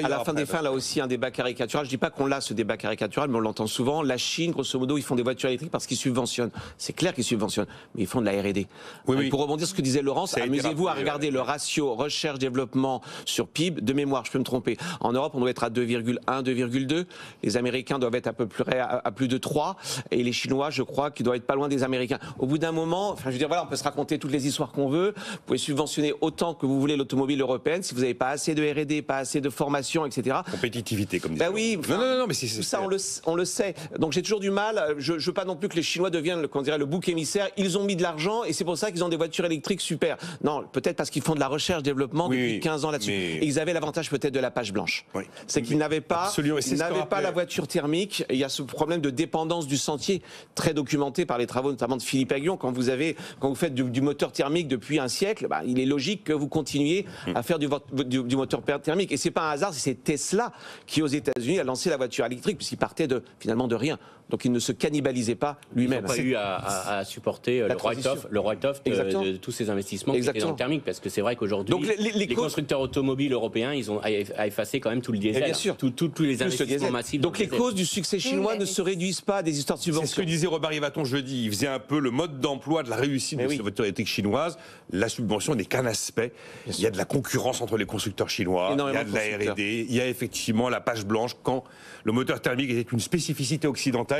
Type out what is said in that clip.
À la fin des fins, là aussi, un débat caricatural. Je dis pas qu'on l'a, ce débat caricatural, mais on l'entend souvent. La Chine, grosso modo, ils font des voitures électriques parce qu'ils subventionnent. C'est clair qu'ils subventionnent, mais ils font de la R&D. Oui. Pour rebondir sur ce que disait Laurence, amusez-vous à regarder le ratio recherche-développement sur PIB. De mémoire, je peux me tromper. En Europe, on doit être à 2,1, 2,2. Les Américains doivent être à peu près à plus de 3. Et les Chinois, je crois, qu'ils doivent être pas loin des Américains. Au bout d'un moment, enfin, je veux dire, voilà, on peut se raconter toutes les histoires qu'on veut. Vous pouvez subventionner autant que vous voulez l'automobile européenne. Si vous n'avez pas assez de R&D, pas assez de formation, etc. Compétitivité, comme disait. Ben oui, non, mais c'est ça, on le sait. Donc j'ai toujours du mal. Je veux pas non plus que les Chinois deviennent, le bouc émissaire. Ils ont mis de l'argent et c'est pour ça qu'ils ont des voitures électriques super. Non, peut-être parce qu'ils font de la recherche-développement depuis 15 ans là-dessus. Et ils avaient l'avantage peut-être de la page blanche. Oui. C'est qu'ils n'avaient pas, la voiture thermique. Et il y a ce problème de dépendance du sentier, très documenté par les travaux notamment de Philippe Aghion. Quand vous faites du moteur thermique depuis un siècle, bah, il est logique que vous continuiez à faire du moteur thermique. Et c'est pas un hasard si c'est Tesla qui aux États-Unis a lancé la voiture électrique puisqu'il partait finalement de rien. Donc il ne se cannibalisait pas lui-même. Il n'a pas eu à supporter le write-off de tous ces investissements qui étaient dans le thermique, parce que c'est vrai qu'aujourd'hui les constructeurs automobiles européens, ils ont effacé quand même tout le diesel, bien sûr, tous les investissements massifs. Donc les causes du succès chinois ne se réduisent pas à des histoires de subventions. C'est ce que disait Robert Yvaton jeudi. Il faisait un peu le mode d'emploi de la réussite de cette voiture électrique chinoise. La subvention n'est qu'un aspect. Il y a de la concurrence entre les constructeurs chinois, il y a de la R&D, il y a effectivement la page blanche quand le moteur thermique était une spécificité occidentale.